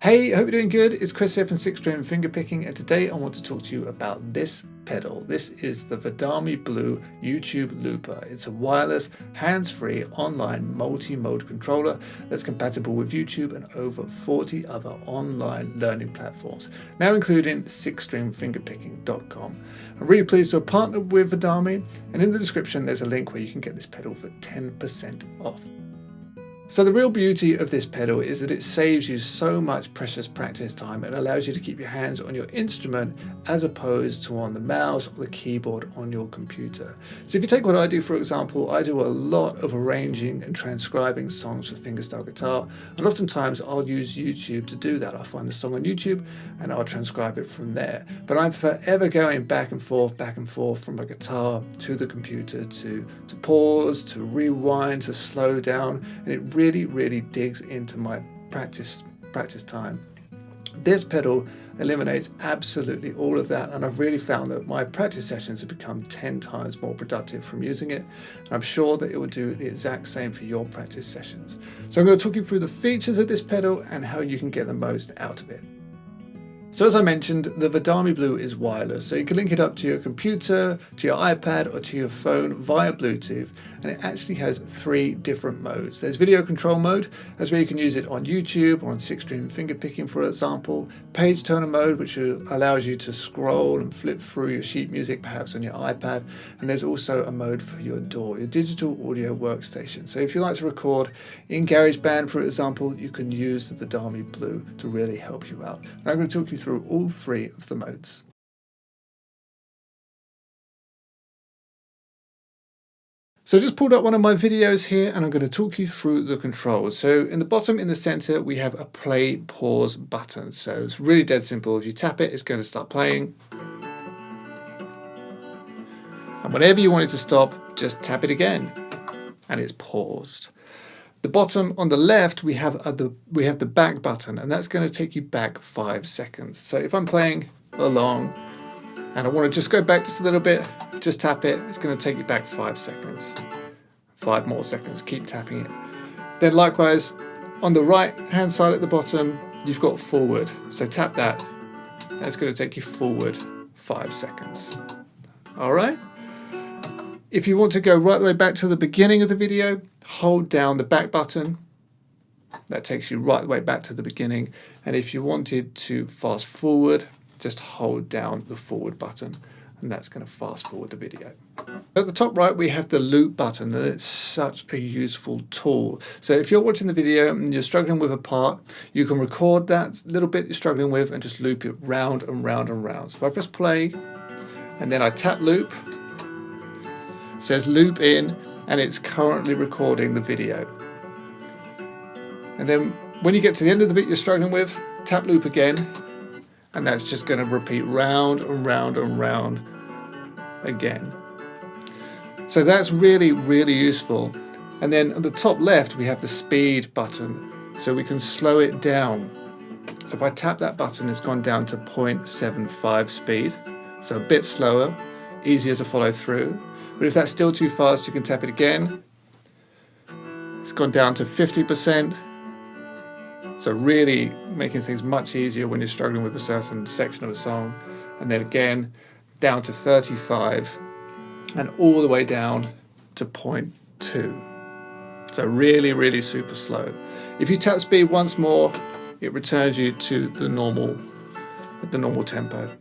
Hey, hope you're doing good. It's Chris here from Six String Fingerpicking, and today I want to talk to you about this pedal. This is the Vidami Blue YouTube Looper. It's a wireless, hands-free, online multi-mode controller that's compatible with YouTube and over 40 other online learning platforms, now including sixstringfingerpicking.com. I'm really pleased to have partnered with Vidami, and in the description there's a link where you can get this pedal for 10% off. So the real beauty of this pedal is that it saves you so much precious practice time and allows you to keep your hands on your instrument as opposed to on the mouse or the keyboard on your computer. So if you take what I do, for example, I do a lot of arranging and transcribing songs for fingerstyle guitar, and oftentimes I'll use YouTube to do that. I'll find the song on YouTube and I'll transcribe it from there. But I'm forever going back and forth from a guitar to the computer to pause, to rewind, to slow down, and it really digs into my practice time. This pedal eliminates absolutely all of that, and I've really found that my practice sessions have become 10 times more productive from using it, and I'm sure that it will do the exact same for your practice sessions. So I'm going to talk you through the features of this pedal and how you can get the most out of it. So as I mentioned, the Vidami Blue is wireless, so you can link it up to your computer, to your iPad or to your phone via Bluetooth, and it actually has 3 different modes. There's video control mode, that's where you can use it on YouTube or on Six String Fingerpicking, for example. Page turner mode, which allows you to scroll and flip through your sheet music perhaps on your iPad, and there's also a mode for your DAW, your digital audio workstation. So if you like to record in GarageBand, for example, you can use the Vidami Blue to really help you out. And I'm going to talk you through all 3 of the modes. So I just pulled up one of my videos here and I'm going to talk you through the controls. So in the bottom in the center we have a play pause button. So it's really dead simple. If you tap it, it's going to start playing. And whenever you want it to stop, just tap it again and it's paused. The bottom on the left we have the back button, and that's going to take you back 5 seconds. So if I'm playing along and I want to just go back just a little bit, just tap it, it's going to take you back 5 seconds. 5 more seconds, keep tapping it. Then likewise, on the right hand side at the bottom, you've got forward. So tap that, and it's going to take you forward 5 seconds. All right? If you want to go right the way back to the beginning of the video, hold down the back button. That takes you right the way back to the beginning. And if you wanted to fast forward, just hold down the forward button, and that's going to fast forward the video. At the top right we have the loop button, and it's such a useful tool. So if you're watching the video and you're struggling with a part, you can record that little bit you're struggling with and just loop it round and round and round. So if I press play and then I tap loop, it says loop in, and it's currently recording the video. And then when you get to the end of the bit you're struggling with, tap loop again, and that's just going to repeat round and round and round again. So that's really useful. And then at the top left we have the speed button, so we can slow it down. So if I tap that button, it's gone down to 0.75 speed, so a bit slower, easier to follow through. But if that's still too fast, you can tap it again. It's gone down to 50%. So really making things much easier when you're struggling with a certain section of a song. And then again, down to 35 and all the way down to 0.2. So really super slow. If you tap speed once more, it returns you to the normal tempo.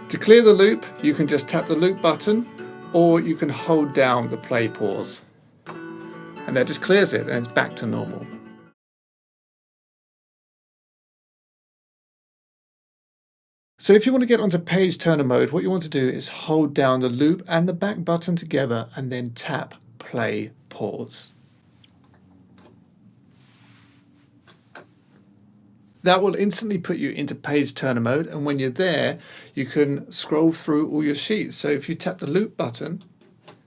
To clear the loop, you can just tap the loop button, or you can hold down the play pause. And that just clears it and it's back to normal. So if you want to get onto page turner mode, what you want to do is hold down the loop and the back button together and then tap play pause. That will instantly put you into page turner mode, and when you're there you can scroll through all your sheets. So if you tap the loop button,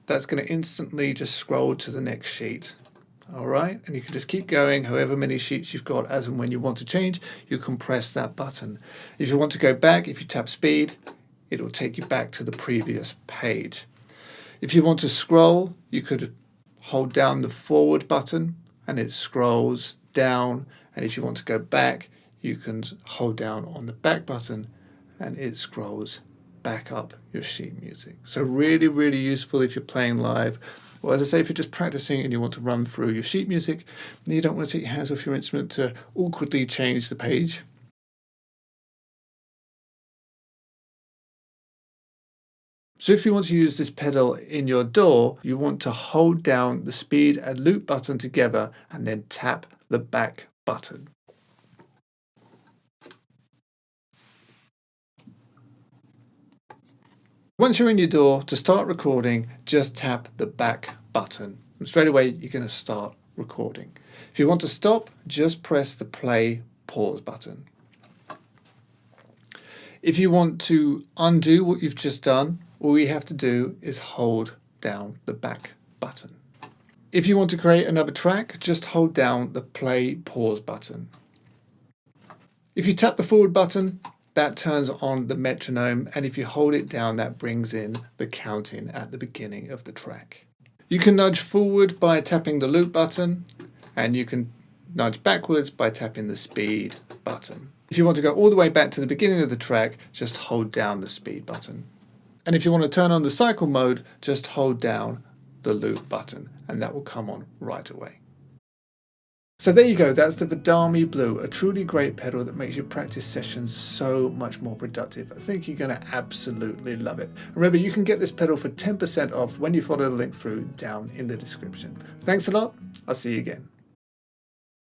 that's going to instantly just scroll to the next sheet. Alright, and you can just keep going however many sheets you've got. As and when you want to change, you can press that button. If you want to go back, if you tap speed, it will take you back to the previous page. If you want to scroll, you could hold down the forward button and it scrolls down, and if you want to go back, you can hold down on the back button and it scrolls back up your sheet music. So really, really useful if you're playing live, or as I say, if you're just practicing and you want to run through your sheet music and you don't want to take your hands off your instrument to awkwardly change the page. So if you want to use this pedal in your DAW, you want to hold down the speed and loop button together and then tap the back button. Once you're in your DAW, to start recording, just tap the back button. And straight away, you're going to start recording. If you want to stop, just press the play pause button. If you want to undo what you've just done, all you have to do is hold down the back button. If you want to create another track, just hold down the play pause button. If you tap the forward button, that turns on the metronome, and if you hold it down, that brings in the counting at the beginning of the track. You can nudge forward by tapping the loop button, and you can nudge backwards by tapping the speed button. If you want to go all the way back to the beginning of the track, just hold down the speed button. And if you want to turn on the cycle mode, just hold down the loop button, and that will come on right away. So there you go, that's the Vidami Blue, a truly great pedal that makes your practice sessions so much more productive. I think you're going to absolutely love it. Remember, you can get this pedal for 10% off when you follow the link through down in the description. Thanks a lot, I'll see you again.